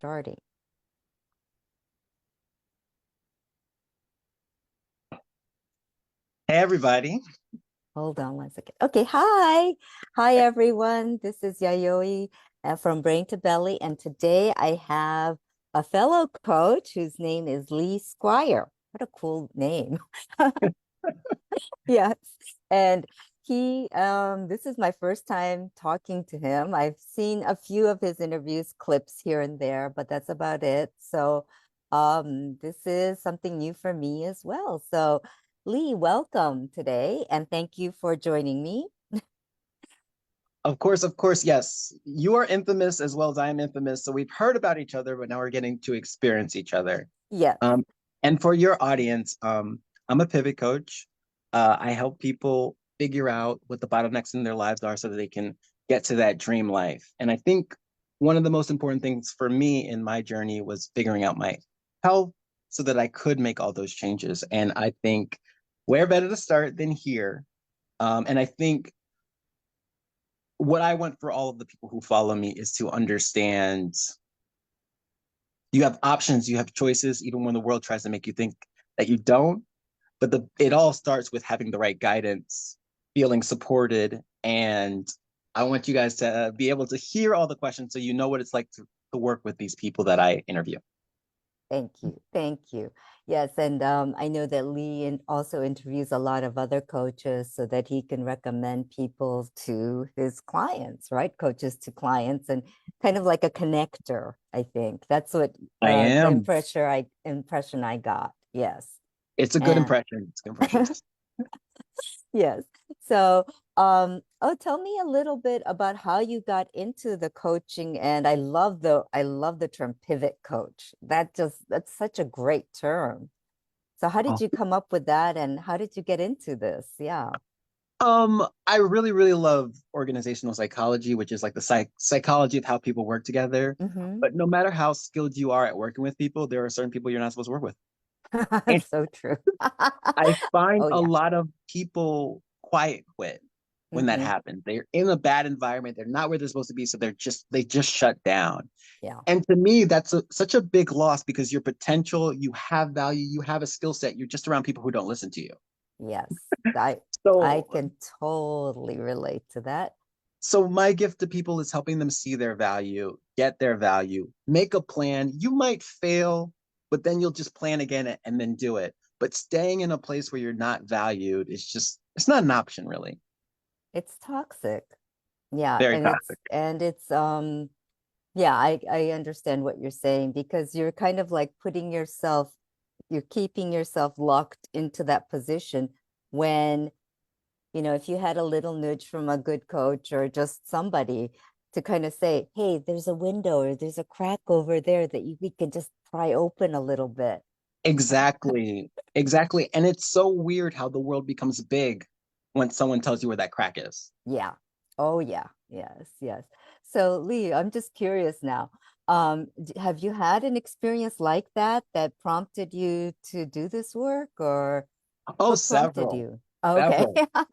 starting. Hey, everybody. Hold on one second. Okay, hi. Hi, everyone. This is Yayoi from Brain to Belly. And today I have a fellow coach whose name is Lee Squire. What a cool name. Yes. And this is my first time talking to him. I've seen a few of his interviews, clips here and there, but that's about it. So, this is something new for me as well. So, Lee, welcome today, and thank you for joining me. Of course, yes. You are infamous as well as I am infamous. So we've heard about each other, but now we're getting to experience each other. Yes. Um, and for your audience, I'm a pivot coach. I help people figure out what the bottlenecks in their lives are so that they can get to that dream life. And I think one of the most important things for me in my journey was figuring out my health so that I could make all those changes. And I think where better to start than here? And I think what I want for all of the people who follow me is to understand you have options, you have choices, even when the world tries to make you think that you don't. But it all starts with having the right guidance, feeling supported. And I want you guys to be able to hear all the questions so you know what it's like to work with these people that I interview. Thank you. Thank you. Yes, and I know that also interviews a lot of other coaches so that he can recommend people to his clients, right? Coaches to clients, and kind of like a connector, I think. That's what I the am. impression I got. Yes. It's a good And impression. It's a good impression. yes. So, oh, tell me a little bit about how you got into the coaching. And I love the term pivot coach. That's such a great term. So how did Oh. you come up with that and how did you get into this? Yeah. I really, really love organizational psychology, which is like the psychology of how people work together. Mm-hmm. But no matter how skilled you are at working with people, there are certain people you're not supposed to work with. And So true. I find Oh a yeah. lot of people quiet quit when that Mm-hmm. happens. They're in a bad environment. They're not where they're supposed to be. So they just shut down. Yeah. And to me, that's such a big loss because your potential, you have value, you have a skill set. You're just around people who don't listen to you. Yes. I So can totally relate to that. So my gift to people is helping them see their value, get their value, make a plan. You might fail, but then you'll just plan again and then do it. But staying in a place where you're not valued is it's not an option really. It's toxic. Yeah, Very and toxic. yeah, I understand what you're saying because you're kind of like you're keeping yourself locked into that position when, if you had a little nudge from a good coach or just somebody to kind of say, hey, there's a window or there's a crack over there that we can just pry open a little bit. Exactly. Exactly. And it's so weird how the world becomes big when someone tells you where that crack is. Yeah. Oh, yeah. Yes, yes. So, Lee, I'm just curious now. Have you had an experience like that that prompted you to do this work, or Oh, what prompted several. you? Oh, okay. Several.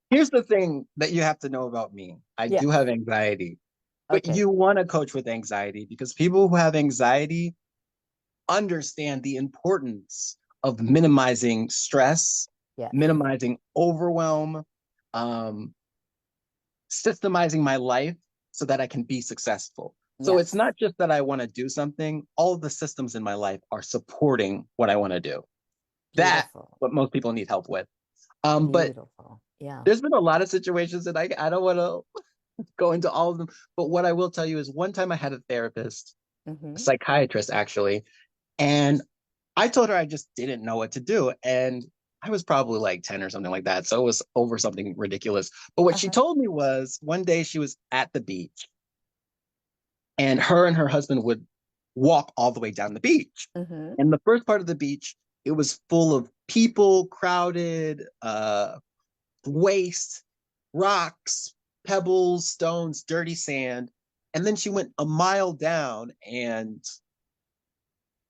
Here's the thing that you have to know about me. I Yeah. do have anxiety, but Okay. you want to coach with anxiety because people who have anxiety understand the importance of minimizing stress, Yes. minimizing overwhelm, um, systemizing my life so that I can be successful. So it's Yes. not just that I want to do something, all of the systems in my life are supporting what I want to do. That's Beautiful. what most people need help with. But Beautiful. Yeah. there's been a lot of situations that I don't want to go into all of them. But what I will tell you is one time I had a therapist, a Mm-hmm. psychiatrist actually, and I told her I just didn't know what to do. And I was probably like 10 or something like that. So it was over something ridiculous. But what she Uh-huh. told me was one day she was at the beach and her husband would walk all the way down the beach. Mm-hmm. And the first part of the beach, it was full of people, crowded, waste, rocks, pebbles, stones, dirty sand. And then she went a mile down and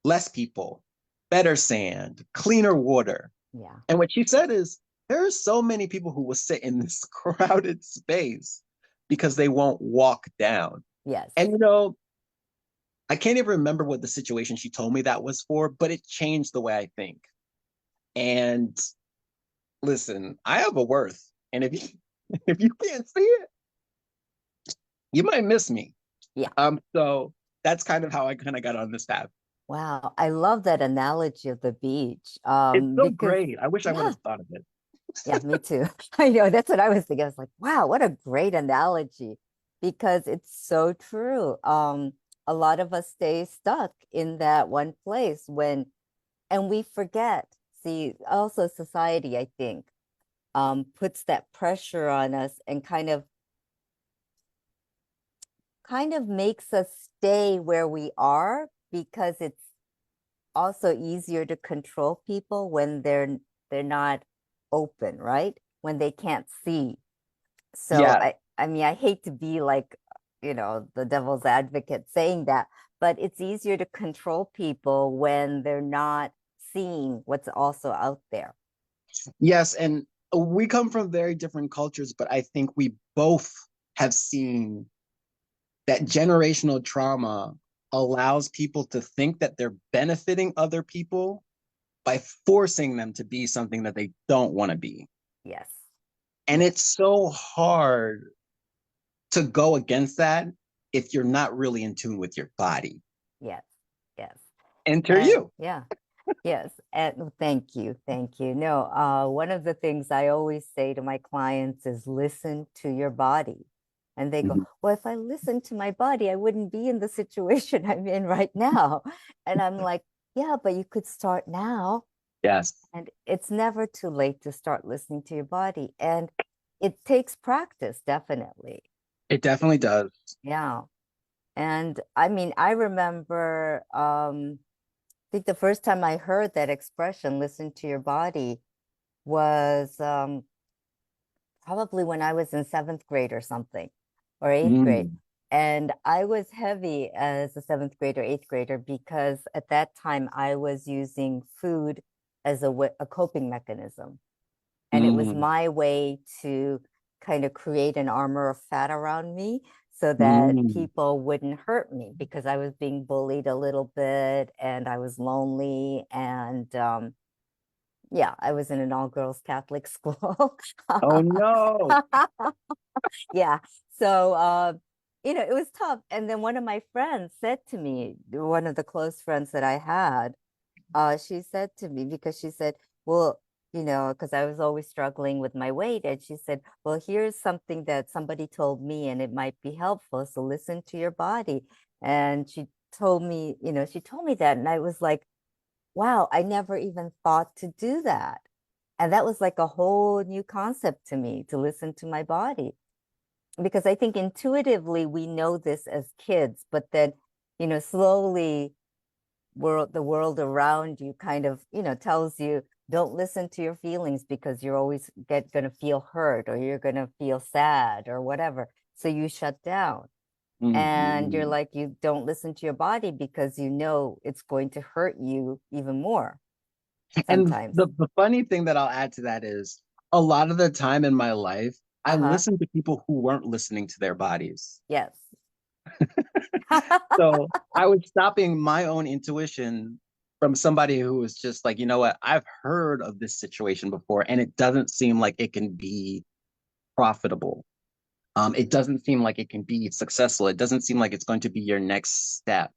less people, better sand, cleaner water. Yeah. And what she said is there are so many people who will sit in this crowded space because they won't walk down. Yes. And I can't even remember what the situation she told me that was for, but it changed the way I think. And listen, I have a worth. And if you if you can't see it, you might miss me. Yeah. So that's kind of how I kind of got on this path. Wow. I love that analogy of the beach. It's so Because great. I wish I would yeah, have thought of it. yeah, me too. I know that's what I was thinking. I was like, wow, what a great analogy because it's so true. A lot of us stay stuck in that one place and we forget. See, also society, I think, puts that pressure on us and kind of makes us stay where we are because it's also easier to control people when they're not open, right? When they can't see. So Yeah. I mean, I hate to be like, the devil's advocate saying that, but it's easier to control people when they're not seeing what's also out there. Yes. And we come from very different cultures, but I think we both have seen that generational trauma allows people to think that they're benefiting other people by forcing them to be something that they don't want to be. Yes. And Yes. it's so hard to go against that if you're not really in tune with your body. Yes. Yes. Enter And you. yeah. Yes, and thank you, thank you. No, one of the things I always say to my clients is listen to your body. And they go, Mhm. well, if I listened to my body, I wouldn't be in the situation I'm in right now. And I'm like, yeah, but you could start now. Yes, And it's never too late to start listening to your body. And it takes practice, definitely. it definitely does. Yeah. And I mean, I remember I think the first time I heard that expression, listen to your body, was probably when I was in seventh grade or something, or eighth grade. Mm, And I was heavy as a seventh grader, eighth grader, because at that time I was using food as a coping mechanism. And it was mm, my way to kind of create an armor of fat around me so that mm. people wouldn't hurt me because I was being bullied a little bit and I was lonely. And yeah, I was in an all girls Catholic school. Oh no. Yeah. So, it was tough. And then one of my friends said to me, one of the close friends that I had, she said to me, because she said, well, because I was always struggling with my weight. And she said, well, here's something that somebody told me and it might be helpful. So listen to your body. And she told me that. And I was like, wow, I never even thought to do that. And that was like a whole new concept to me to listen to my body. Because I think intuitively we know this as kids, but then, slowly the world around you kind of tells you don't listen to your feelings because you're always gonna feel hurt or you're gonna feel sad or whatever, so you shut down and you're Mhm. like you don't listen to your body because it's going to hurt you even more And sometimes. the funny thing that I'll add to that is a lot of the time in my life, I Uh-huh. listened to people who weren't listening to their bodies. Yes. So I was stopping my own intuition from somebody who was just like, you know what, I've heard of this situation before, and it doesn't seem like it can be profitable. It doesn't seem like it can be successful. It doesn't seem like it's going to be your next step.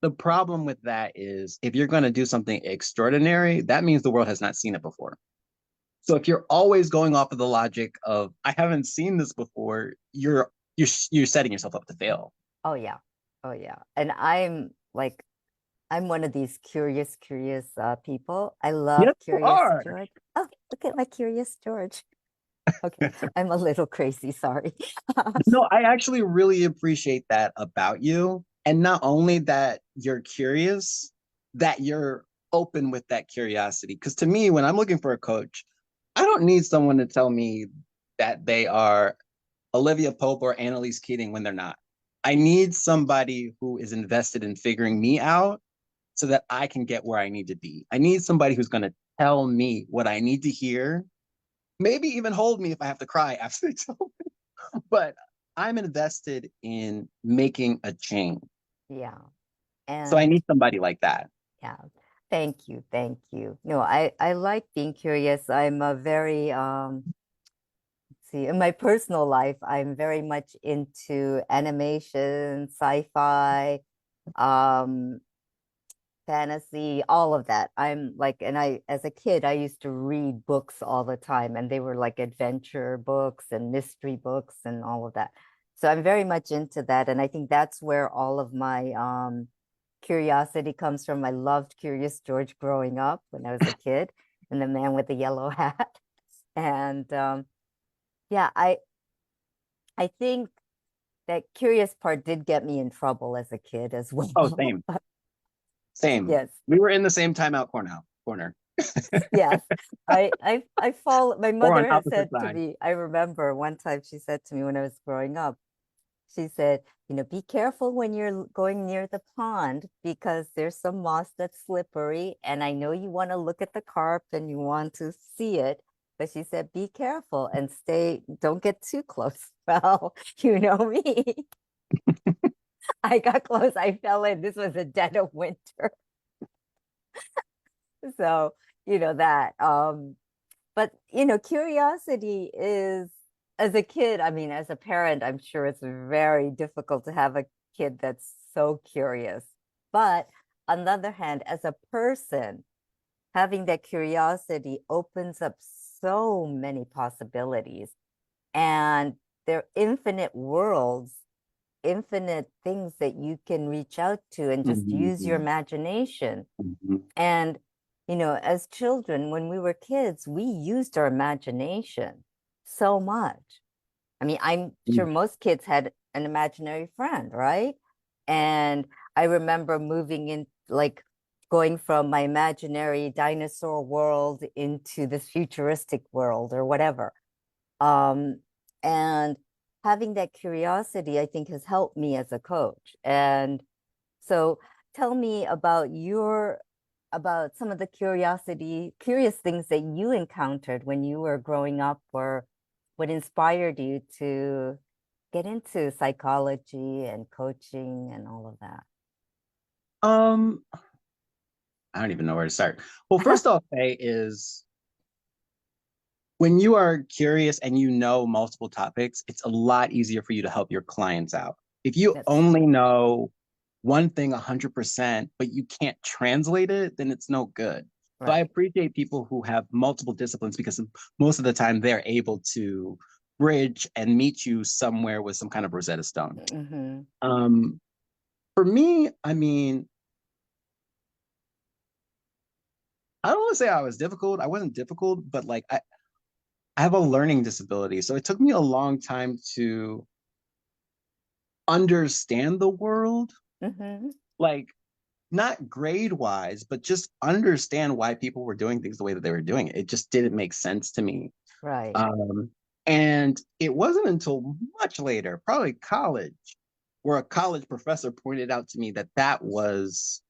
The problem with that is if you're going to do something extraordinary, that means the world has not seen it before. So if you're always going off of the logic of I haven't seen this before, you're setting yourself up to fail. Oh yeah. Oh yeah. And I'm one of these curious people. I love Yes, you Curious are. George. Oh, look at my Curious George. Okay, I'm a little crazy, sorry. No, I actually really appreciate that about you. And not only that you're curious, that you're open with that curiosity. Because to me, when I'm looking for a coach, I don't need someone to tell me that they are Olivia Pope or Annalise Keating when they're not. I need somebody who is invested in figuring me out so that I can get where I need to be. I need somebody who's going to tell me what I need to hear, maybe even hold me if I have to cry after they tell me. But I'm invested in making a change. Yeah. So I And need somebody like that. yeah, thank you, thank you. No, I like being curious. I'm a very see, in my personal life, I'm very much into animation, sci-fi, um, fantasy, all of that. I'm like, and as a kid, I used to read books all the time, and they were like adventure books and mystery books and all of that. So I'm very much into that. And I think that's where all of my curiosity comes from. I loved Curious George growing up when I was a kid, and the man with the yellow hat. And yeah, I think that curious part did get me in trouble as a kid as Oh, well. same, same. Yes. We were in the same timeout corner, Yes. I fall, my or on mother has opposite said to sides. me, I remember one time she said to me when I was growing up, she said, be careful when you're going near the pond because there's some moss that's slippery. And I know you want to look at the carp and you want to see it. But she said, be careful and don't get too close. Well, you know me. I got close. I fell in. This was a dead of winter. So, that. But curiosity is, as a kid, I mean, as a parent, I'm sure it's very difficult to have a kid that's so curious. But on the other hand, as a person, having that curiosity opens up so many possibilities. And there are infinite worlds, infinite things that you can reach out to and just use your Mhm, imagination. mhm, And, as children, when we were kids, we used our imagination so much. I mean, I'm sure mm. most kids had an imaginary friend, right? And I remember moving in, like going from my imaginary dinosaur world into this futuristic world or whatever. Um, and having that curiosity, I think, has helped me as a coach. And so tell me about some of the curious things that you encountered when you were growing up, or what inspired you to get into psychology and coaching and all of Um, I don't even know where to start. Well, that. first I'll say is when you are curious and you know multiple topics, it's a lot easier for you to help your clients out. If you That's only true. know one thing 100%, but you can't translate it, then it's no good. So I Right. appreciate people who have multiple disciplines because most of the time they're able to bridge and meet you somewhere with some kind of Rosetta Stone. Hmm. Um, for me, I mean, I don't want to say I was difficult. I wasn't difficult, but like I have a learning disability. So it took me a long time to understand the world, Hmm. like not grade wise, but just understand why people were doing things the way that they were doing it. It just didn't make sense to me. Right. Um, and it wasn't until much later, probably college, where a college professor pointed out to me that that was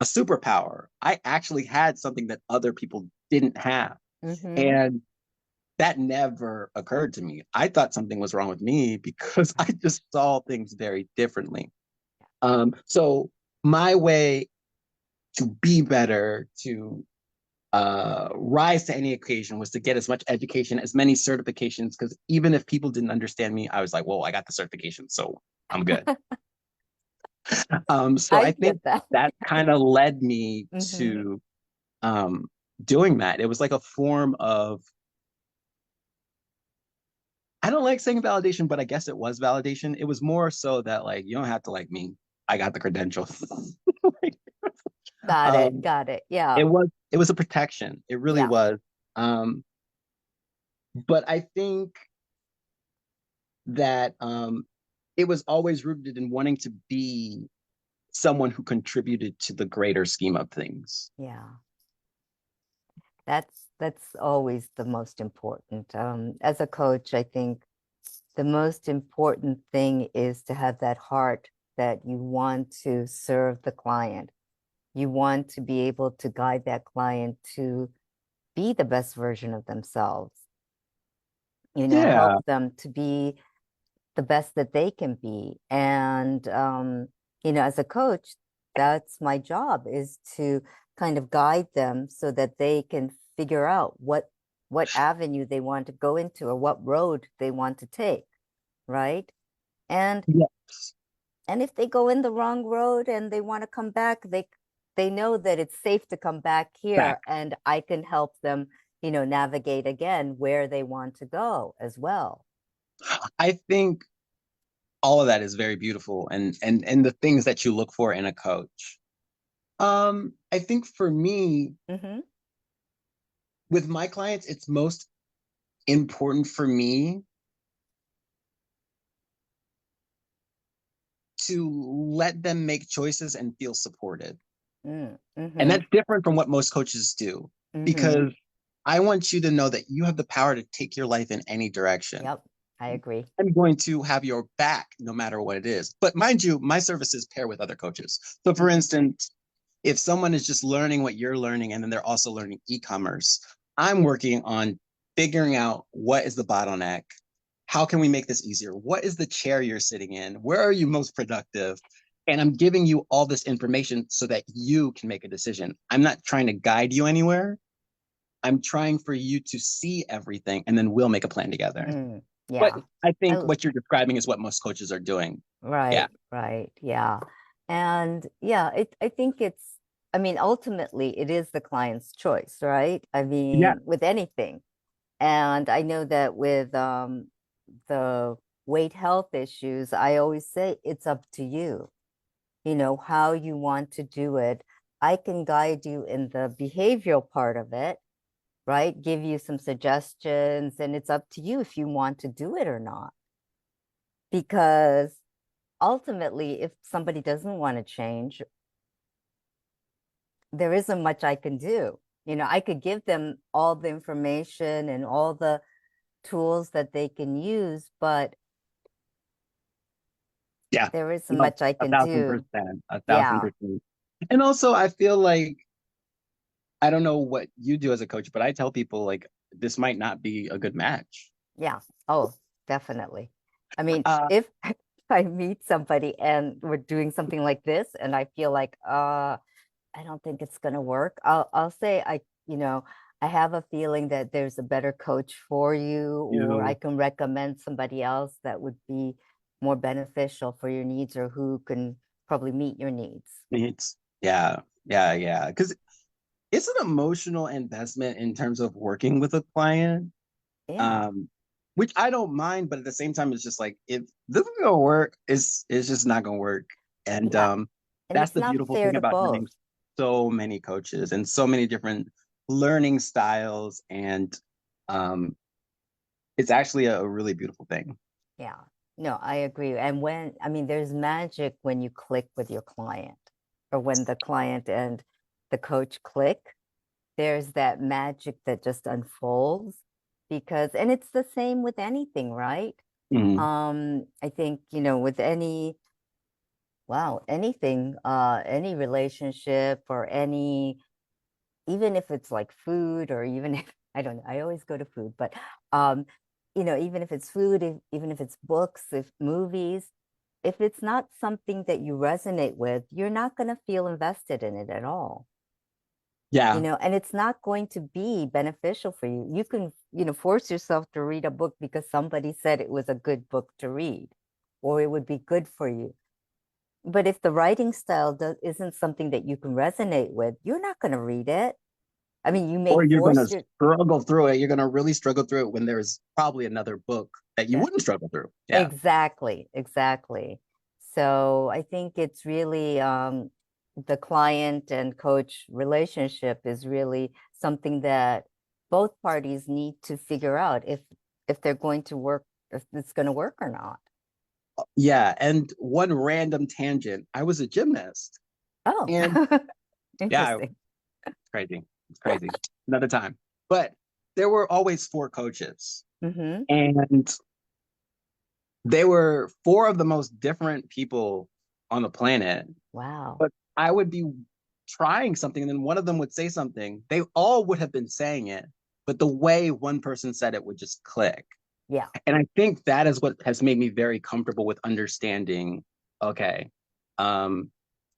a superpower. I actually had something that other people didn't have. Hmm. And that never occurred to me. I thought something was wrong with me because I just saw things very differently. So my way to be better, to rise to any occasion was to get as much education, as many certifications, because even if people didn't understand me, I was like, whoa, I got the certification, so I'm good. So I I think get that. that kind of led me Hmm. to um, doing that. It was like a form of, I don't like saying validation, but I guess it was validation. It was more so that like you don't have to like me. I got the credentials. Like, Got it. um, Got it. Yeah. it was a protection. It really Yeah. was. Um, but I think that it was always rooted in wanting to be someone who contributed to the greater scheme of things. Yeah. That's always the most important. As a coach, I think the most important thing is to have that heart that you want to serve the client. You want to be able to guide that client to be the best version of themselves, help Yeah. them to be the best that they can be. And, as a coach, that's my job, is to kind of guide them so that they can figure out what avenue they want to go into or what road they want to take, right? And Yes. and if they go in the wrong road and they want to come back, they know that it's safe to come back here, Back. and I can help them, navigate again where they want to go as well. I think all of that is very beautiful, and the things that you look for in a coach. I think for me, Mm-hmm. with my clients, it's most important for me to let them make choices and feel supported. And Mm-hmm. that's different from what most coaches do, Mm-hmm. because I want you to know that you have the power to take your life in any direction. Yep, I agree. I'm going to have your back no matter what it is. But mind you, my services pair with other coaches. So, for Mm-hmm. instance, if someone is just learning what you're learning and then they're also learning e-commerce, I'm working on figuring out what is the bottleneck. How can we make this easier? What is the chair you're sitting in? Where are you most productive? And I'm giving you all this information so that you can make a decision. I'm not trying to guide you anywhere. I'm trying for you to see everything and then we'll make a plan together. Mm, But yeah. I think I, what you're describing is what most coaches are doing. Yeah. right, right. Yeah. And yeah, I think I mean, ultimately it is the client's choice, right? I Yeah. mean, with anything. And I know that with the weight health issues, I always say it's up to you, how you want to do it. I can guide you in the behavioral part of it, right? Give you some suggestions, and it's up to you if you want to do it or not. Because ultimately, if somebody doesn't want to change, there isn't much I can do. I could give them all the information and all the tools that they can use, but Yeah. there isn't No, much I a can thousand do. percent, a thousand Yeah, percent. And also, I feel like I don't know what you do as a coach, but I tell people like this might not be a good match. yeah. Oh, definitely. I mean, Uh, if I meet somebody and we're doing something like this and I feel like, I don't think it's gonna work, I'll say I have a feeling that there's a better coach for you, or I you can recommend somebody else that would be more beneficial for your needs or who can probably meet your needs. it's yeah, yeah, yeah. Because it's an emotional investment in terms of working with a client. Yeah, Um, which I don't mind, but at the same time, it's just like if this is gonna work, it's just not gonna work. And yeah. And that's it's the not beautiful fair thing to about having both. so many coaches and so many different learning styles, and um, it's actually a really beautiful thing. Yeah. No, I agree. And I mean, there's magic when you click with your client, or when the client and the coach click. There's that magic that just unfolds, and it's the same with anything, right? Mhm. I think, with anything, any relationship or even if it's like food, or even if, I don't know, I always go to food, but, um, even if it's food, even if it's books, if movies, if it's not something that you resonate with, you're not going to feel invested in it at all. Yeah. And it's not going to be beneficial for you. You can, force yourself to read a book because somebody said it was a good book to read, or it would be good for you. But if the writing style isn't something that you can resonate with, you're not going to read it. I mean, you may Or you're gonna force your, struggle through it. You're gonna really struggle through it when there's probably another book that you yeah, wouldn't struggle through. Yeah. exactly, exactly. So I think it's really, the client and coach relationship is really something that both parties need to figure out if they're going to work, if it's going to work or not. Yeah. And one random tangent, I was a gymnast. Oh, And yeah, interesting. crazy. It's crazy. Another time. But there were always four coaches. Mm-hmm. And they were four of the most different people on the planet. Wow. But I would be trying something, and then one of them would say something. They all would have been saying it, but the way one person said it would just click. Yeah. And I think that is what has made me very comfortable with understanding, okay, um,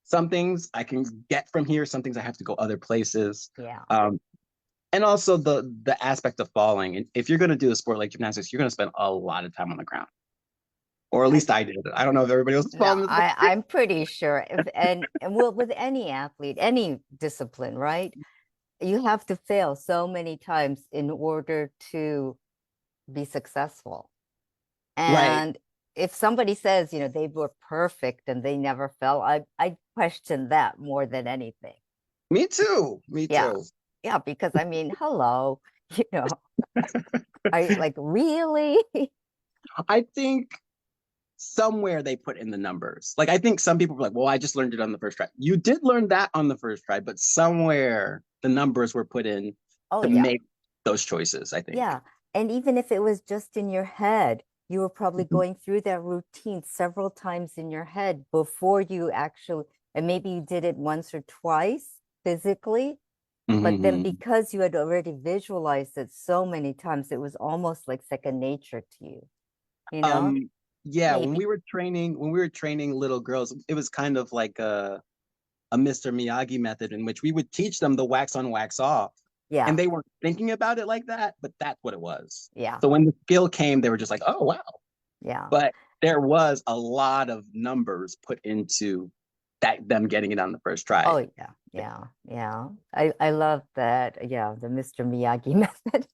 some things I can get from here, some things I have to go other places. Yeah. And also the aspect of falling. And if you're going to do a sport like gymnastics, you're going to spend a lot of time on the ground, or at I least I did. I don't know if everybody else is no, falling the same. I'm pretty sure if and well with any athlete, any discipline, right? You have to fail so many times in order to be successful. Right. And if somebody says, they were perfect and they never fell, I question that more than anything. Me too. Me Yeah. too. Yeah, because I mean, hello, you know, I like really? I think somewhere they put in the numbers. Like I think some people were like, "Well, I just learned it on the first try." You did learn that on the first try, but somewhere the numbers were put in Oh to yeah. make those choices, I think. Yeah. And even if it was just in your head, you were probably Mhm. going through that routine several times in your head before you actually, and maybe you did it once or twice physically, but then Mhm. because you had already visualized it so many times, it was almost like second nature to you, you know? Um, yeah, Maybe. when we were training little girls, it was kind of like a Mr. Miyagi method in which we would teach them the wax on, wax off. And Yeah. they weren't thinking about it like that, but that's what it was. Yeah. So when the skill came, they were just like, oh, wow. Yeah. But there was a lot of numbers put into them getting it on the first try. Oh yeah. Yeah. Yeah. I love that. Yeah, the Mr. Miyagi method.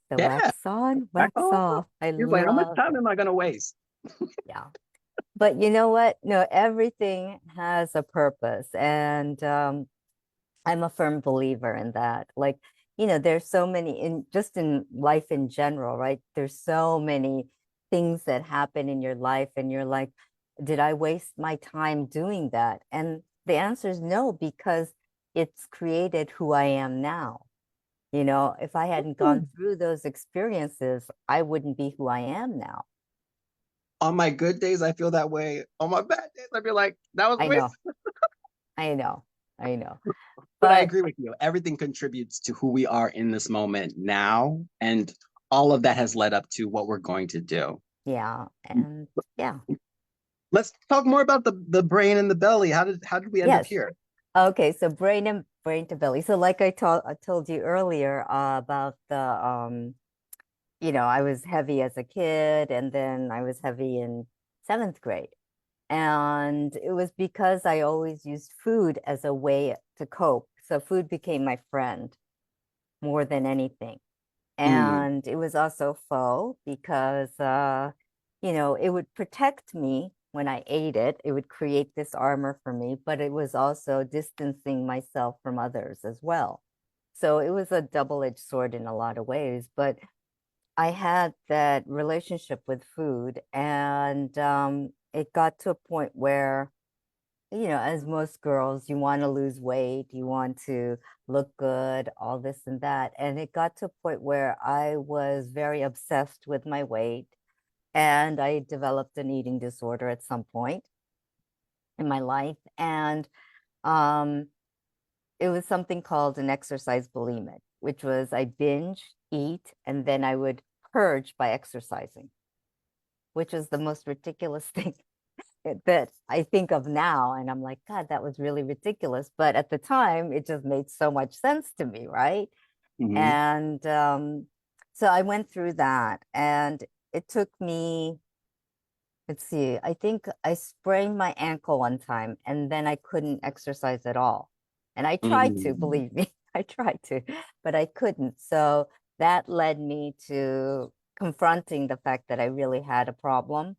The Yeah. wax on, Back wax on. off. I He was like, how much love time it. am I going to waste? Yeah. But you know what? No, everything has a purpose. And I'm a firm believer in that. Like, there's so many in just in life in general, right? There's so many things that happen in your life, and you're like, did I waste my time doing that? And the answer is no, because it's created who I am now. If I hadn't gone through those experiences, I wouldn't be who I am now. On my good days, I feel that way. On my bad days, I feel like that was a I waste. know, I know, I know. But I But agree with you. Everything contributes to who we are in this moment now. And all of that has led up to what we're going to do. yeah, and yeah, Let's talk more about the brain and the belly. How did we end up yes. here? Okay, so brain to belly. So like I told you earlier about the I was heavy as a kid, and then I was heavy in seventh grade. And it was because I always used food as a way to cope. So food became my friend more than anything. Mm, And it was also faux because it would protect me when I ate it. It would create this armor for me, but it was also distancing myself from others as well. So it was a double-edged sword in a lot of ways, but I had that relationship with food, and it got to a point where, as most girls, you want to lose weight, you want to look good, all this and that. And it got to a point where I was very obsessed with my weight, and I developed an eating disorder at some point in my life. And um, it was something called an exercise bulimic, which was I binge, eat, and then I would purge by exercising, which is the most ridiculous thing that I think of now. And I'm like, God, that was really ridiculous. But at the time, it just made so much sense to me, right? mhm, And so I went through that, and it took me, let's see, I think I sprained my ankle one time, and then I couldn't exercise at all. And I tried to, mm, believe me, I tried to, but I couldn't. So that led me to confronting the fact that I really had a problem.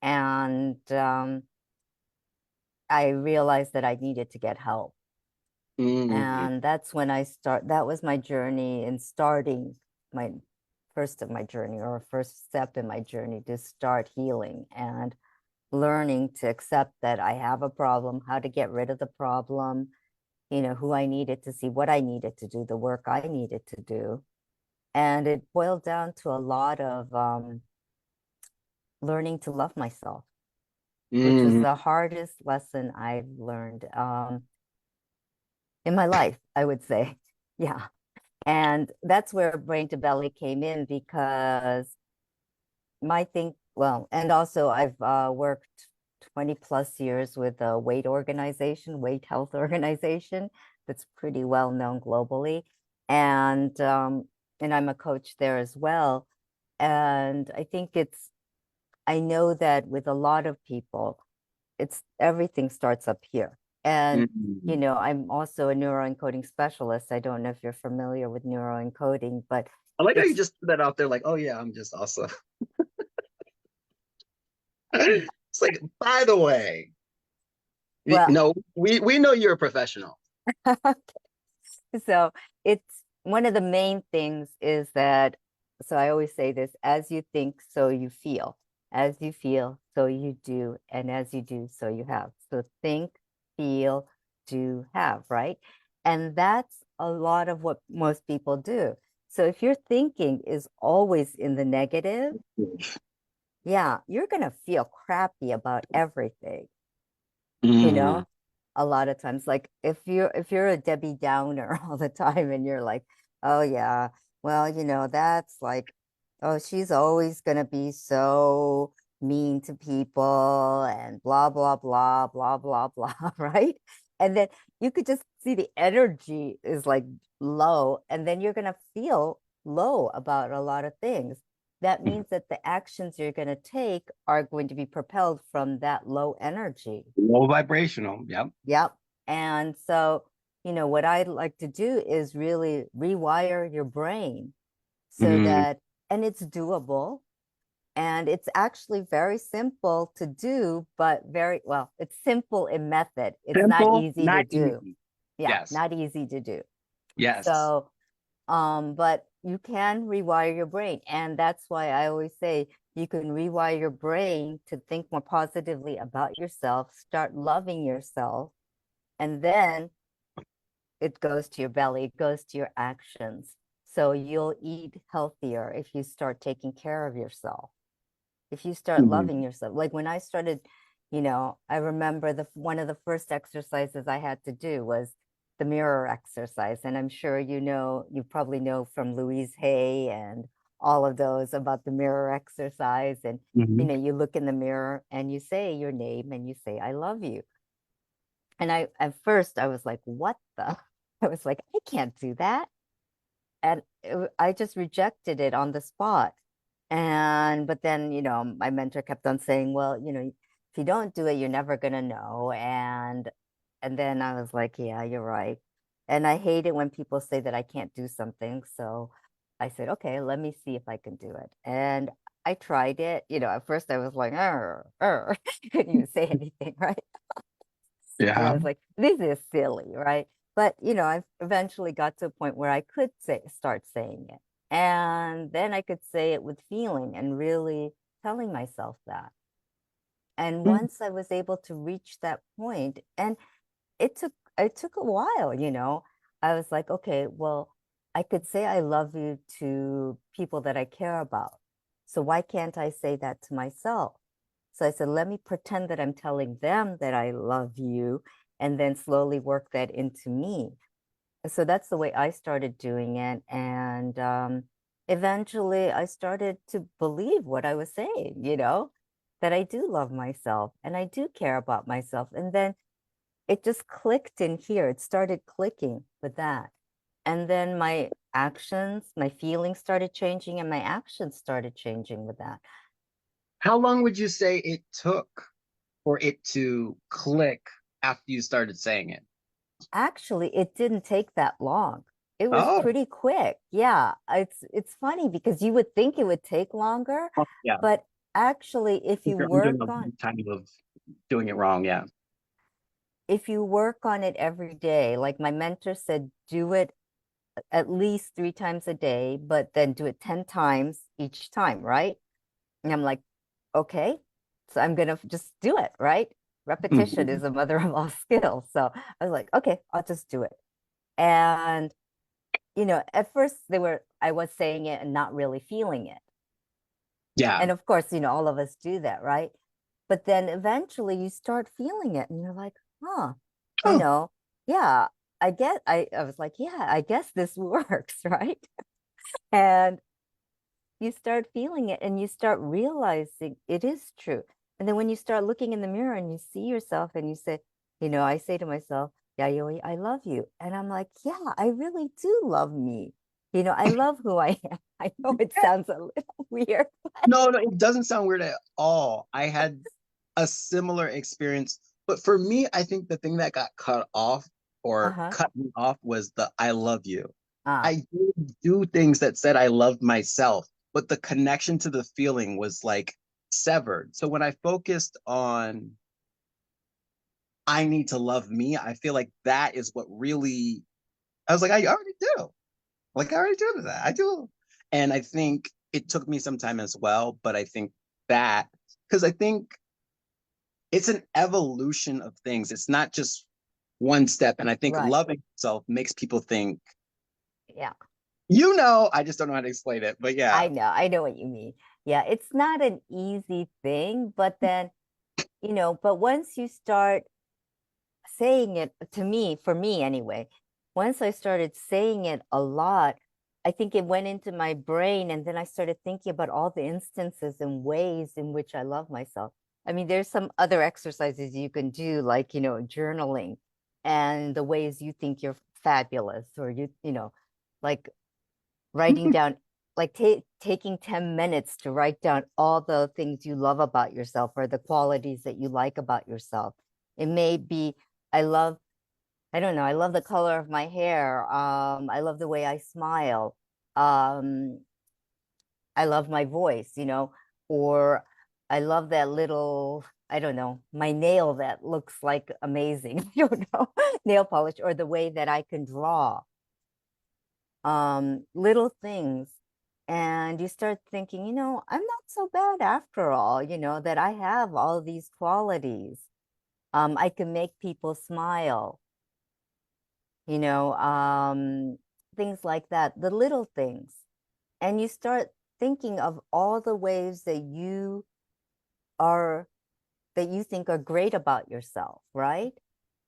And I realized that I needed to get help. mm, And that was my journey in starting my first of my journey, or first step in my journey to start healing and learning to accept that I have a problem, how to get rid of the problem, who I needed to see, what I needed to do, the work I needed to do. And it boiled down to a lot of learning to love myself, which was mm, the hardest lesson I've learned in my life, I would say. Yeah. And that's where brain to belly came in, because and also I've worked 20 plus years with a weight health organization that's pretty well known globally. And I'm a coach there as well. And I think I know that with a lot of people, it's everything starts up here. And, Mhm. I'm also a neuroencoding specialist. I don't know if you're familiar with neuroencoding, but I like how you it's, just put that out there, like, oh yeah, I'm just also. It's like, by the way, well, no, we know you're a professional. so it's one of the main things is that, so I always say this, as you think, so you feel. As you feel, so you do. And as you do, so you have. So think, feel, do, have, right? And that's a lot of what most people do. So if your thinking is always in the negative, yeah, you're going to feel crappy about everything, you Mm. know? A lot of times, like if you're a Debbie Downer all the time and you're like, oh yeah, well, that's like, oh, she's always gonna be so mean to people and blah blah blah blah blah blah, right? And then you could just see the energy is like low, and then you're gonna feel low about a lot of things. That means that the actions you're going to take are going to be propelled from that low energy. Low vibrational. Yep. Yep. And so, what I'd like to do is really rewire your brain so Mm. that, and it's doable. And it's actually very simple to do, but well, it's simple in method. It's not Simple, easy to not do. easy. Yeah, Yes. not easy to do. Yes. So, but you can rewire your brain. And that's why I always say you can rewire your brain to think more positively about yourself, start loving yourself, and then it goes to your belly, it goes to your actions. So you'll eat healthier if you start taking care of yourself. If you start loving Mm. yourself. Like when I started, I remember one of the first exercises I had to do was the mirror exercise. And I'm sure you probably know from Louise Hay and all of those about the mirror exercise. And Mhm. you look in the mirror and you say your name and you say, I love you. And at first I was like, what the? I was like, I can't do that. And I just rejected it on the spot. But then, my mentor kept on saying, well, if you don't do it, you're never gonna know. And then I was like, yeah, you're right. And I hate it when people say that I can't do something. So I said, okay, let me see if I can do it. And I tried it. At first I was like, couldn't even say anything, right? And I Yeah. was like, this is silly, right? But I eventually got to a point where I could start saying it. And then I could say it with feeling and really telling myself that. And Mm. once I was able to reach that point, and it took a while, I was like, okay, well, I could say I love you to people that I care about. So why can't I say that to myself? So I said, let me pretend that I'm telling them that I love you and then slowly work that into me. So that's the way I started doing it. And eventually I started to believe what I was saying, that I do love myself and I do care about myself. And then it just clicked in here. It started clicking with that. And then my feelings started changing and my actions started changing with that. How long would you say it took for it to click after you started saying it? Actually, it didn't take that long. It was Oh, pretty quick. Yeah, it's funny because you would think it would take longer, oh, yeah. but actually I'm doing a time of doing it wrong. Yeah. if you work on it every day, like my mentor said, do it at least 3 times a day, but then do it 10 times each time, right? And I'm like, okay, so I'm gonna just do it, right? Repetition is Mhm. the mother of all skills. So I was like, okay, I'll just do it. And at first I was saying it and not really feeling it. Yeah. And of course, all of us do that, right? But then eventually you start feeling it and you're like, huh, you Oh, know, yeah, I was like, yeah, I guess this works, right? And you start feeling it and you start realizing it is true. And then when you start looking in the mirror and you see yourself and you say, I say to myself, Yayoi, I love you. And I'm like, yeah, I really do love me. I love who I am. I know it sounds a little weird. No, no, it doesn't sound weird at all. I had a similar experience, but for me, I think the thing that got cut off or Uh-huh. cut me off was the I love you. Ah, I did do things that said I loved myself, but the connection to the feeling was like severed. So when I focused on I need to love me, I feel like that is what really I was like, I already do. Like I already do that. I do. And I think it took me some time as well, but I think that because I think it's an evolution of things. It's not just one step. And I think right. loving yourself makes people think, Yeah. I just don't know how to explain it. But yeah. I know what you mean. Yeah, it's not an easy thing, but then, but once you start saying it to me, for me anyway, once I started saying it a lot, I think it went into my brain. And then I started thinking about all the instances and ways in which I love myself. I mean, there's some other exercises you can do, like, journaling and the ways you think you're fabulous, or like writing down, like taking 10 minutes to write down all the things you love about yourself or the qualities that you like about yourself. It may be, I love, I don't know, I love the color of my hair. I love the way I smile. Um, I love my voice, or I love that little, I don't know, my nail that looks like amazing. I don't know, nail polish, or the way that I can draw, little things. And you start thinking, I'm not so bad after all, that I have all these qualities. I can make people smile, you know, um, things like that, the little things. And you start thinking of all the ways are, that you think are great about yourself, right?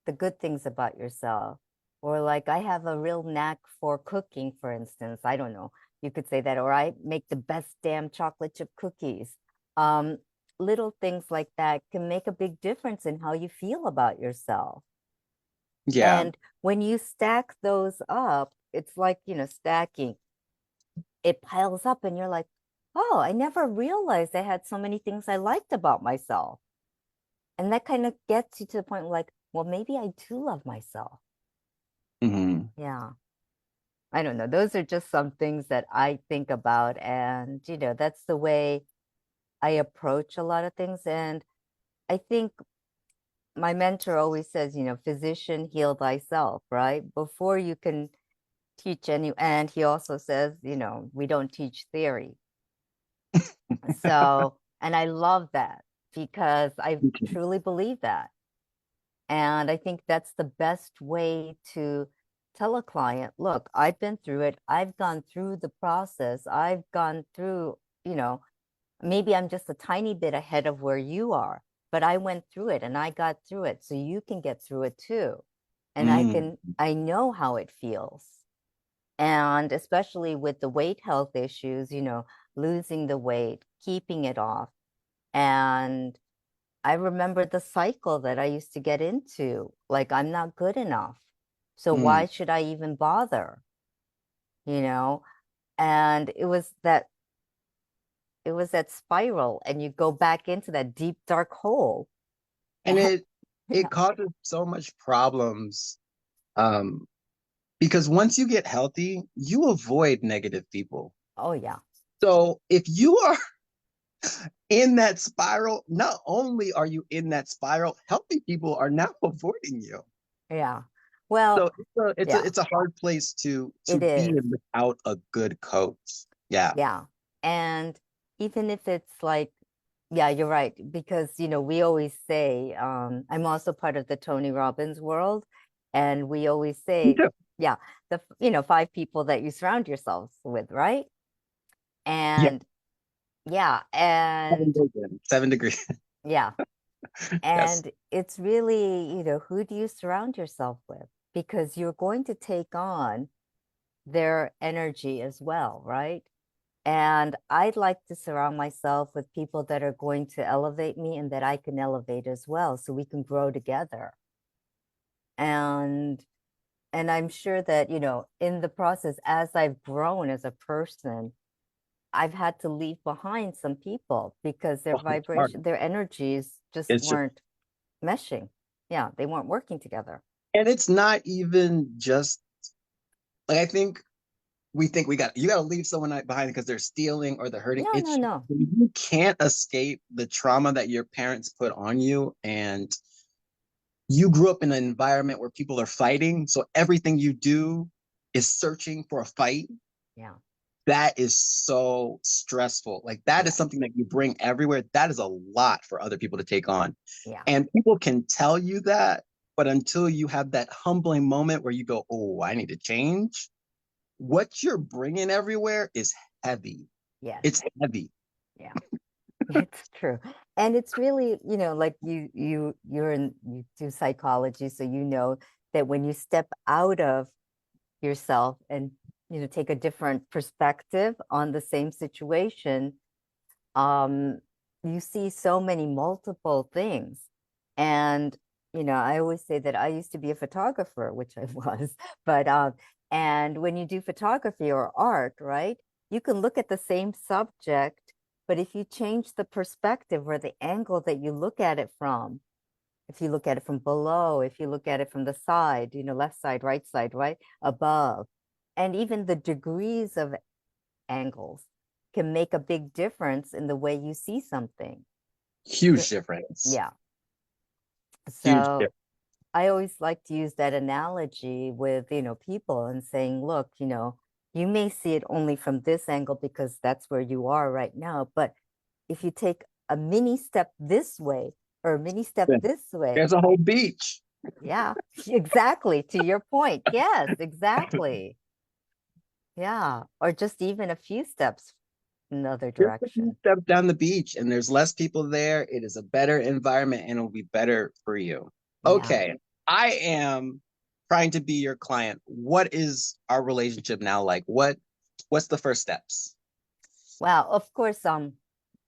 The good things about yourself. Or like, I have a real knack for cooking, for instance. I don't know. You could say that, or I make the best damn chocolate chip cookies. Um, Little things like that can make a big difference in how you feel about yourself. Yeah. And when you stack those up, it's like, stacking, it piles up and you're like, oh, I never realized I had so many things I liked about myself. And that kind of gets you to the point where, like, well, maybe I do love myself. Hmm. Yeah. I don't know. Those are just some things that I think about. And, that's the way I approach a lot of things. And I think my mentor always says, physician, heal thyself, right? Before you can teach any, and he also says, we don't teach theory. So, and I love that because I truly believe that. And I think that's the best way to tell a client, look, I've been through it. I've gone through the process. I've gone through, maybe I'm just a tiny bit ahead of where you are, but I went through it and I got through it. So you can get through it too. And Mm. I know how it feels. And especially with the weight health issues, losing the weight, keeping it off. And I remember the cycle that I used to get into, like, I'm not good enough. So Mm. why should I even bother? You know? And it was that spiral, and you go back into that deep dark hole. And it Yeah. causes so much problems. Um, because once you get healthy, you avoid negative people. Oh yeah. So if you are in that spiral, not only are you in that spiral, healthy people are now avoiding you. Yeah. Well, So it's a yeah, it's a hard place to it be is. in without a good coach. Yeah. Yeah. And even if it's like, yeah, you're right. Because, we always say, I'm also part of the Tony Robbins world. And we always Me say, too. yeah, five people that you surround yourselves with, right? Yeah. And yeah, 7 degrees. 7 degrees. yeah. Yes. And it's really, who do you surround yourself with? Because you're going to take on their energy as well, right? And I'd like to surround myself with people that are going to elevate me and that I can elevate as well, so we can grow together. And I'm sure that, in the process, as I've grown as a person, I've had to leave behind some people because their Oh, it's hard. vibration, their energies just It's just, weren't meshing. Yeah, they weren't working together. and it's not even just like, I think we think you got to leave someone behind because they're stealing or they're hurting. No, no, It's no. you can't escape the trauma that your parents put on you, and you grew up in an environment where people are fighting, so everything you do is searching for a fight. Yeah, That is so stressful. Like, that is yeah, something that you bring everywhere. That is a lot for other people to take on. yeah, And people can tell you that, but until you have that humbling moment where you go, oh, I need to change, what you're bringing everywhere is heavy. yes, It's heavy. yeah. It's true. And it's really, like you do psychology, so you know that when you step out of yourself and, take a different perspective on the same situation, um, you see so many multiple things. And, I always say that I used to be a photographer, which I was, but and when you do photography or art, right, you can look at the same subject, but if you change the perspective or the angle that you look at it from, if you look at it from below, if you look at it from the side, left side, right, above, and even the degrees of angles can make a big difference in the way you see something. Huge difference. Yeah. Huge So difference. I always like to use that analogy with, people and saying, look, you may see it only from this angle because that's where you are right now. But if you take a mini step this way or a mini step this way, There's a whole beach. yeah, exactly. To your point. Yes, exactly. Yeah. Or just even a few steps in the other Just a few direction. steps down the beach and there's less people there. It is a better environment and it'll be better for you. Yeah. Okay. I am trying to be your client. What is our relationship now like? What's the first steps? Well, of course,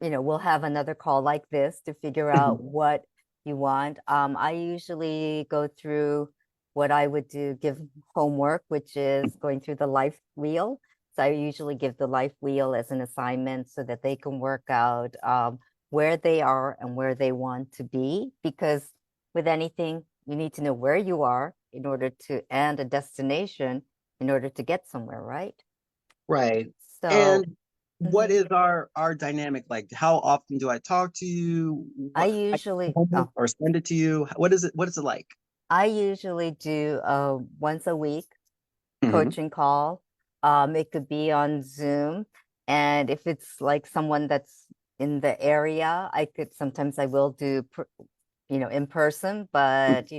we'll have another call like this to figure out what you want. I usually go through what I would do, give homework, which is going through the life wheel. So I usually give the life wheel as an assignment so that they can work out where they are and where they want to be. Because with anything, you need to know where you are in order to, and a destination in order to get somewhere, right? Right. So, And what mhm. is our dynamic like? How often do I talk to you? I What I usually, homework oh, or send it to you? What is it like? I usually do once a week Hmm. coaching call. It could be on Zoom. And if it's like someone that's in the area, sometimes I will do, in person, but,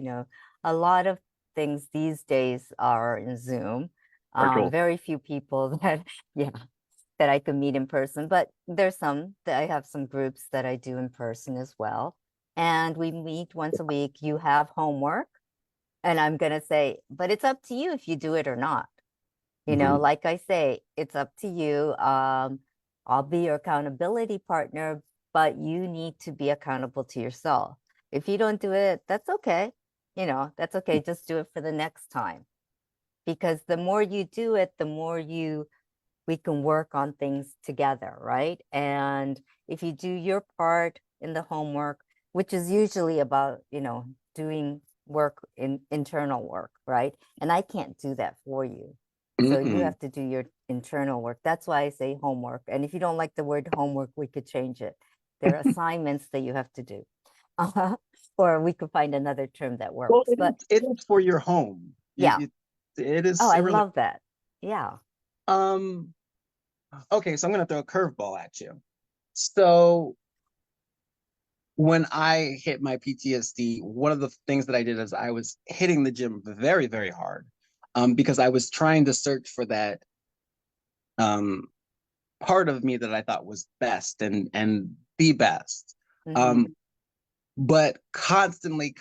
a lot of things these days are in Zoom. Virtual. Very few people that, yeah, that I can meet in person, but there's some that I have some groups that I do in person as well. And we meet once a week. You have homework, and I'm going to say, but it's up to you if you do it or not. Hmm. Like I say, it's up to you. I'll be your accountability partner, but you need to be accountable to yourself. If you don't do it, that's okay. That's okay. Just do it for the next time. Because the more you do it, the more we can work on things together, right? And if you do your part in the homework, which is usually about, doing work in internal work, right? And I can't do that for you. So you Mm-mm. have to do your internal work. That's why I say homework. And if you don't like the word homework, we could change it. There are assignments that you have to do. Or we could find another term that Well, works. But it is for your home. yeah. It Oh, is, it I really. love that. Yeah. Um, okay, so I'm gonna throw a curveball at you. So when I hit my PTSD, one of the things that I did is I was hitting the gym very, very hard, because I was trying to search for that um part of me that I thought was best and the best. Hmm. Um, but constantly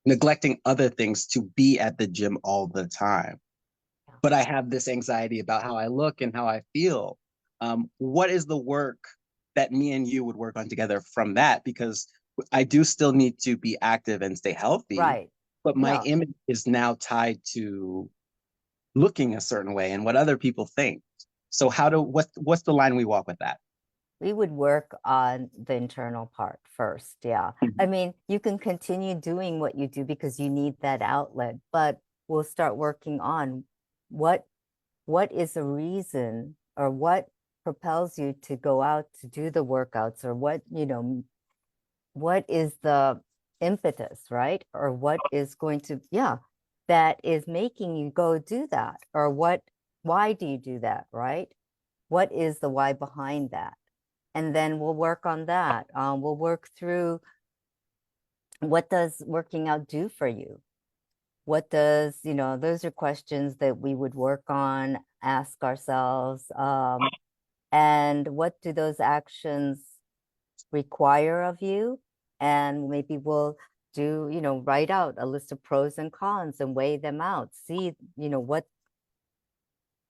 neglecting other things to be at the gym all the time. but I have this anxiety about how I look and how I feel. What is the work that me and you would work on together from that? Because I do still need to be active and stay healthy, Right. but my Yeah. image is now tied to looking a certain way and what other people think. So what's the line we walk with that? We would work on the internal part first. Yeah. I Mhm. mean, you can continue doing what you do because you need that outlet, but we'll start working on what what is the reason or what propels you to go out to do the workouts, or what, what is the impetus, right? Or what is going to, yeah, that is making you go do that? Or why do you do that, right? What is the why behind that? And then we'll work on that. We'll work through, what does working out do for you? What does, those are questions that we would work on, ask ourselves. And what do those actions require of you? And maybe we'll do, write out a list of pros and cons and weigh them out. See,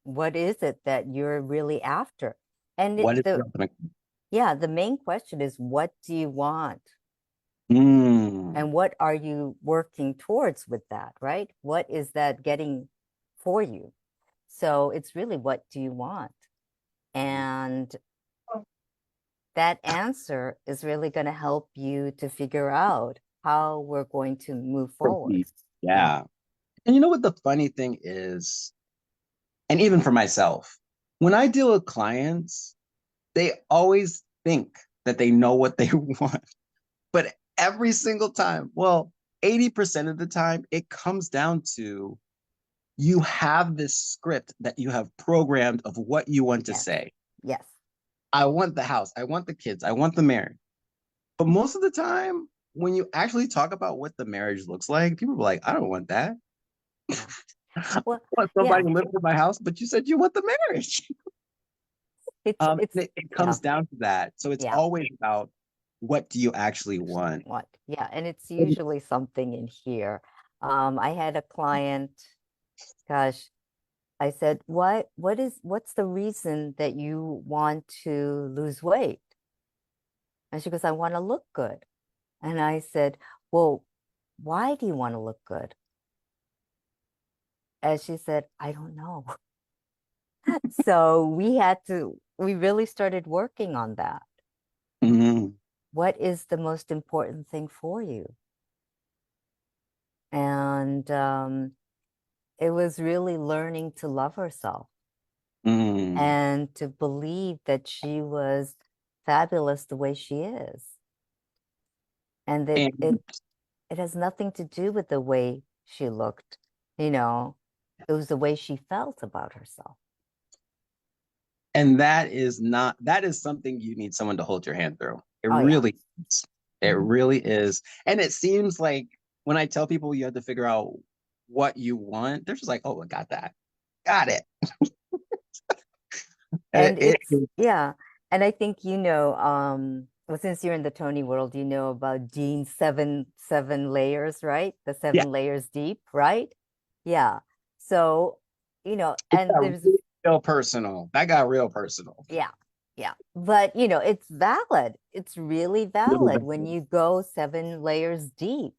what is it that you're really after? And What is the your ultimate? yeah, the main question is, what do you want? Mm, And what are you working towards with that, right? What is that getting for you? So it's really, what do you want? And that answer is really going to help you to figure out how we're going to move forward. proceed. Yeah. Yeah. And you know what the funny thing is, and even for myself, when I deal with clients, they always think that they know what they want. But every single time, well, 80% of the time, it comes down to you have this script that you have programmed of what you want to Yes. say. Yes. I want the house, I want the kids, I want the marriage. But most of the time, when you actually talk about what the marriage looks like, people are like, I don't want that. Yeah. I Well, want yeah. somebody living in my house, but you said you want the marriage. It's It yeah. comes down to that. So it's Yeah. always about what do you actually want? What? Yeah. And it's usually something in here. I had a client, gosh, I said, what's the reason that you want to lose weight? And she goes, I want to look good. And I said, well, why do you want to look good? And she said, I don't know. So we really started working on that. Mhm. What is the most important thing for you? And it was really learning to love herself Mm. and to believe that she was fabulous the way she is. And that And it has nothing to do with the way she looked, you know, it was the way she felt about herself. and that is something you need someone to hold your hand through. It Oh yeah. really is. It really is. And it seems like when I tell people you have to figure out what you want, they're just like, oh, I got that. Got it. And it's, It yeah. And I think, well, since you're in the Tony world, you know about Gene's seven layers, right? The yeah, seven layers deep, right? Yeah. So, it and got there's, real personal. That got real personal. yeah, yeah. But, it's valid. It's really Really valid when valid. you go seven layers deep.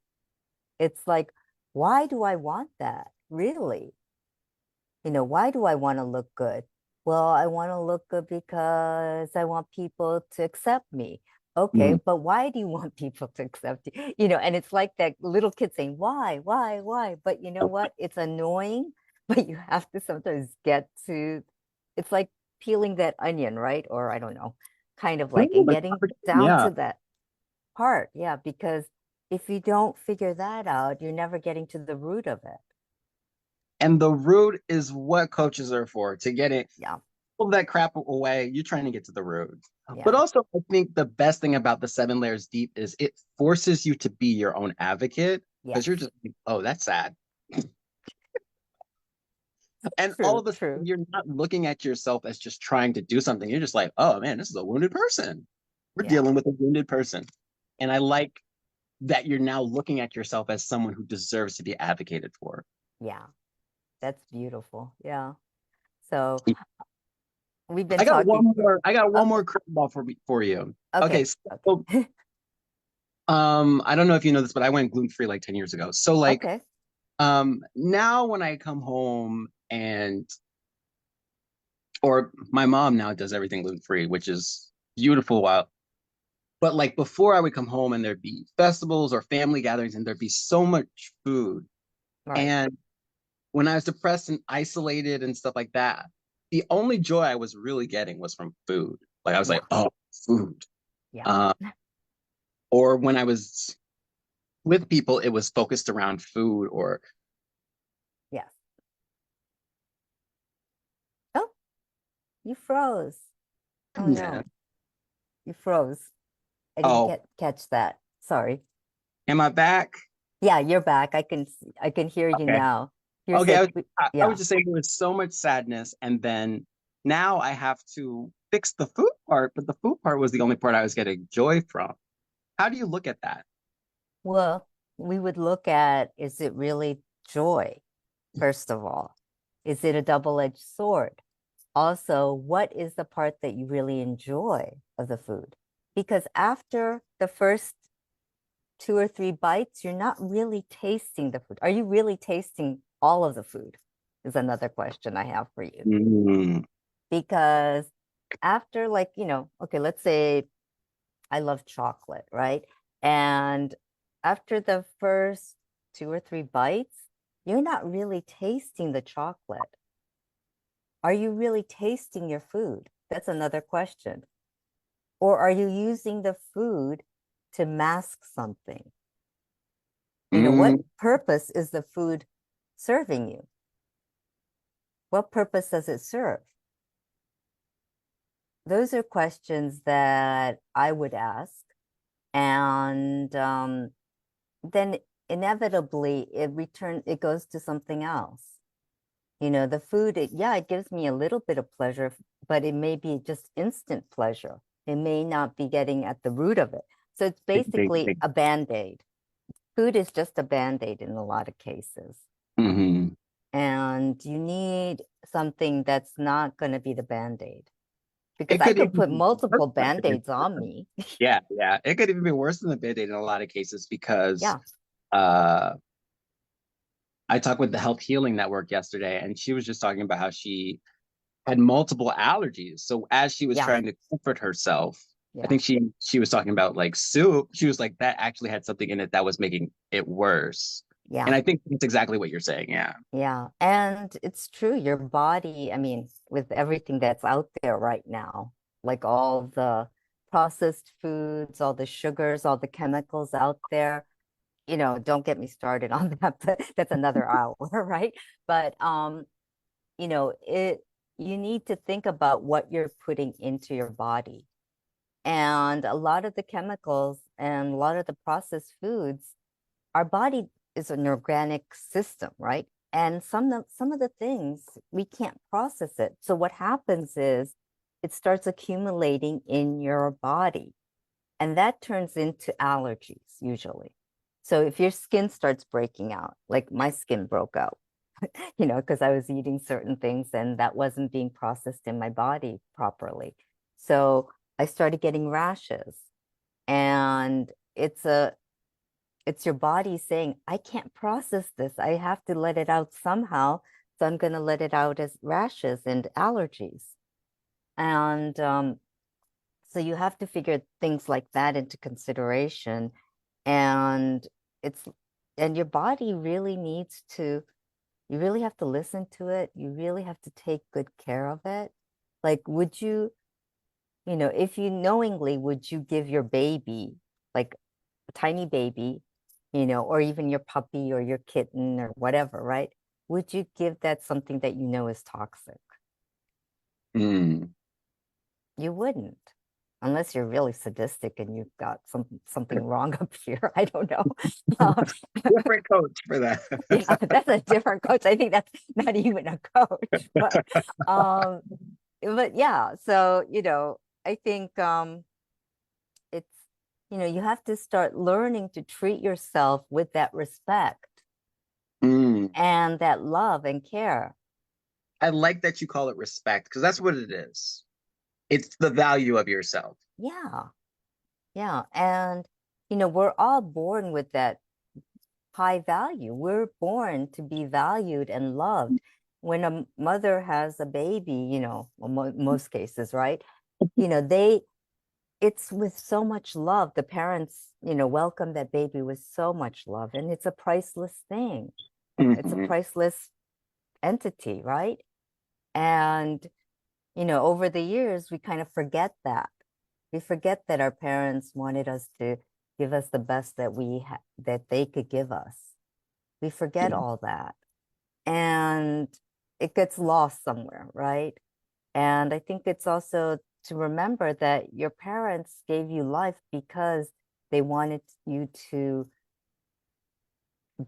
It's like, why do I want that? Really? Why do I want to look good? Well, I want to look good because I want people to accept me. Okay, Mm. but why do you want people to accept you? And it's like that little kid saying, why? But you know what? It's annoying, but you have to sometimes get to, it's like peeling that onion, right? Or I don't know, kind of like, and getting down Yeah. to that part. Yeah, because if you don't figure that out, you're never getting to the root of it. And the root is what coaches are for, to get it, Yeah, pull that crap away. You're trying to get to the root. But yeah, also, I think the best thing about the seven layers deep is it forces you to be your own advocate because yes. you're just, like, oh, that's sad. And all True, of a sudden, true. you're not looking at yourself as just trying to do something. You're just like, oh man, this is a wounded person. We're Yeah, dealing with a wounded person. And I like that you're now looking at yourself as someone who deserves to be advocated for. yeah. That's beautiful. Yeah. So we've been I got talking. one Okay. more curveball for you. Okay, Okay. so Okay. I don't know if you know this, but I went gluten free like 10 years ago. So like Okay. now when I come home and or my mom now does everything gluten free, which is beautiful. Wow. But like before I would come home and there'd be festivals or family gatherings and there'd be so much food. Right. And when I was depressed and isolated and stuff like that, the only joy I was really getting was from food. Like I was like, Yeah. oh, food. Yeah. Uh, or when I was with people, it was focused around food or Yes. Oh, you froze. Oh yeah. no, you froze. I didn't Oh, get catch that. Sorry. am I back? Yeah, you're back. I can hear you Okay. now. You Okay. said I was yeah. just saying there was so much sadness, and then now I have to fix the food part, but the food part was the only part I was getting joy from. How do you look at that? Well, we would look at, is it really joy, first of all? Is it a double-edged sword? Also, what is the part that you really enjoy of the food? Because after the first 2 or 3 bites, you're not really tasting the food. Are you really tasting all of the food? Is another question I have for you. Mm, Because after, like, okay, let's say I love chocolate, right? And after the first 2 or 3 bites, you're not really tasting the chocolate. Are you really tasting your food? That's another question. Or are you using the food to mask something? What mm, purpose is the food serving you? What purpose does it serve? Those are questions that I would ask. And then inevitably it goes to something else. The food, yeah, it gives me a little bit of pleasure, but it may be just instant pleasure. It may not be getting at the root of it. So it's basically big. a band-aid. Food is just a band-aid in a lot of cases. Hmm. And you need something that's not going to be the band-aid. Because It I could could even put be worse multiple than the band-aids Band-Aid. on me. Yeah, yeah. It could even be worse than the Band-Aid in a lot of cases because Yeah, uh I talked with the Health Healing Network yesterday, and she was just talking about how she had multiple allergies. So as she was yeah, trying to comfort herself, I yeah, think she was talking about like soup. She was like that actually had something in it that was making it worse. And yeah. I think that's exactly what you're saying. Yeah. Yeah, and it's true. Your body, I mean, with everything that's out there right now, like all the processed foods, all the sugars, all the chemicals out there, don't get me started on that, but that's another hour, right? But you need to think about what you're putting into your body. And a lot of the chemicals and a lot of the processed foods, our body is an organic system, right? And some of the things we can't process it. So what happens is it starts accumulating in your body, and that turns into allergies usually. So if your skin starts breaking out, like my skin broke out, because I was eating certain things and that wasn't being processed in my body properly. So I started getting rashes, and it's your body saying, I can't process this. I have to let it out somehow. So I'm going to let it out as rashes and allergies. And so you have to figure things like that into consideration. And it's, and your body really needs to, you really have to listen to it. You really have to take good care of it. Like, if you knowingly, would you give your baby, like a tiny baby, or even your puppy or your kitten or whatever, right? Would you give that something that you know is toxic? Mm. You wouldn't, unless you're really sadistic and you've got something wrong up here. I don't know. Uh, Different coach for that. yeah, that's a different coach. I think that's not even a coach, um, but yeah. So I think it's you have to start learning to treat yourself with that respect. Mm. and that love and care. I like that you call it respect because that's what it is. It's the value of yourself. Yeah. Yeah. And, we're all born with that high value. We're born to be valued and loved. When a mother has a baby, well, most cases, right? They it's with so much love. The parents, welcome that baby with so much love, and it's a priceless thing. It's a Mhm. priceless entity, right? And, over the years, we kind of forget that. We forget that our parents wanted us to give us the best that they could give us. We forget Yeah. all that. And it gets lost somewhere, right? And I think it's also to remember that your parents gave you life because they wanted you to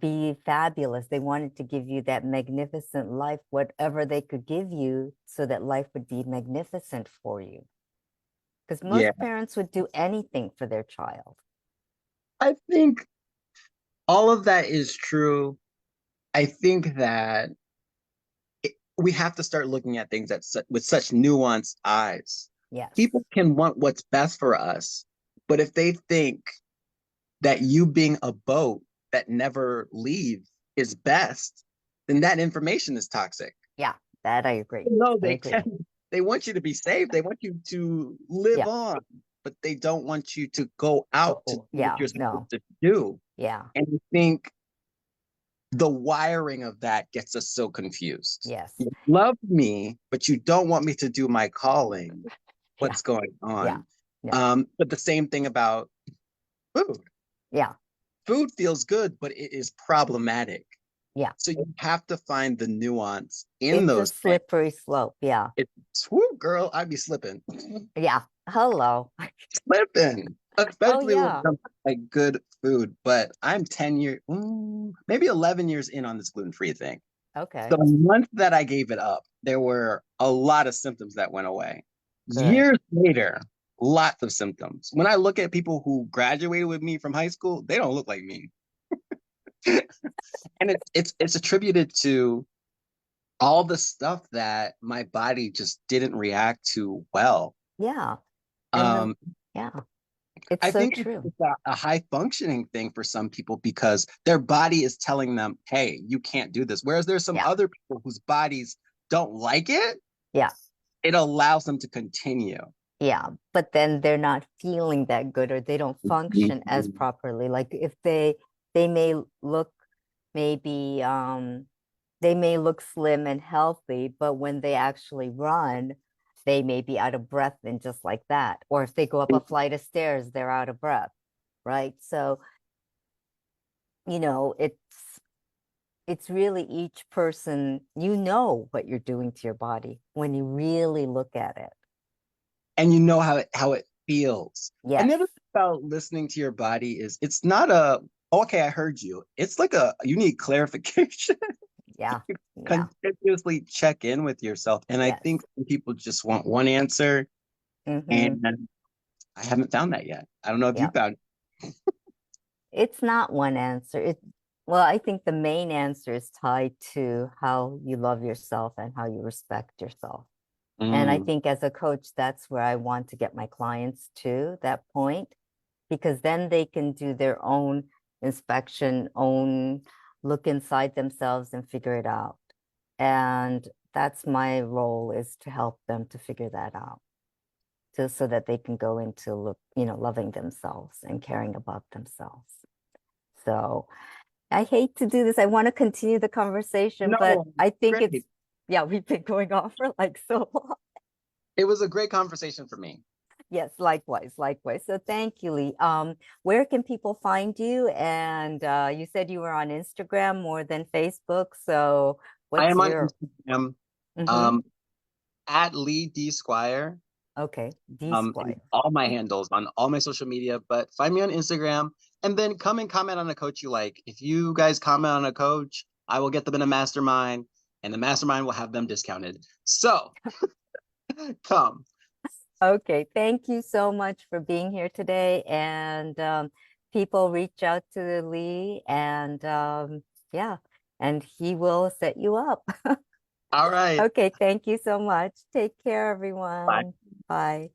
be fabulous. They wanted to give you that magnificent life, whatever they could give you, so that life would be magnificent for you. Because Yeah. most parents would do anything for their child. I think all of that is true. I think that we have to start looking at things with such nuanced eyes. Yes. People can want what's best for us, but if they think that you being a boat that never leaves is best, then that information is toxic. Yeah, that I agree. No, I they agree. can. They want you to be safe. They want you to live Yeah. on, but they don't want you to go out to do what Yeah, you're supposed no. to do. Yeah. And I think the wiring of that gets us so confused. Yes. You love me, but you don't want me to do my calling. Yeah. What's going Yeah. on? Yeah. But the same thing about food. Yeah. Food feels good, but it is problematic. Yeah. So you have to find the nuance in It's a those things. slippery slope. Yeah. It's whoo, girl, I'd be slipping, Yeah. Hello. slipping, Oh, especially when it yeah. comes to like good food. But I'm 10 years, maybe 11 years in on this gluten-free thing. Okay. The month that I gave it up, there were a lot of symptoms that went away. Good. Years later, lots of symptoms. When I look at people who graduated with me from high school, they don't look like me. And it's attributed to all the stuff that my body just didn't react to well. Yeah. And Um, yeah, it's I so think true. it's a high functioning thing for some people because their body is telling them, hey, you can't do this. Whereas there's some Yeah. other people whose bodies don't like it, Yeah. it allows them to continue. Yeah. But then they're not feeling that good, or they don't function as Mhm. properly. Like if they may look maybe they may look slim and healthy, but when they actually run, they may be out of breath and just like that. Or if they go up a flight of stairs, they're out of breath, right? So, it's really each person, what you're doing to your body when you really look at it. And you know how it feels. And Yes. the other thing about listening to your body is it's not a okay, I heard you. It's like you need clarification. Yeah. Yeah. Continuously check in with yourself. And I Yes. think some people just want one answer, Mm-hmm. and I haven't found that yet. I don't know if you Yeah. found It's not one answer. Well, I think the main answer is tied to how you love yourself and how you respect yourself. it. And I think as a coach, that's where I want to get my clients to, that point, because then they can do their own inspection, own look inside themselves and figure it out. And that's my role, is to help them to figure that out, so that they can go into loving themselves and caring about themselves. So I hate to do this. I want to continue the conversation, but No, I think great. yeah, we've been going on for like so long. It was a great conversation for me. Yes, likewise, likewise. So thank you, Lee. Where can people find you? And you said you were on Instagram more than Facebook. So I what's am on your Instagram mm-hmm. um, at Lee D Squire. Okay, D And Squire. all my handles on all my social media, but find me on Instagram and then come and comment on a coach you like. If you guys comment on a coach, I will get them in a mastermind and the mastermind will have them discounted. So come. Okay, thank you so much for being here today. And people reach out to Lee, and yeah, and he will set you up. All right. Okay, thank you so much. Take care, Bye. everyone. Bye.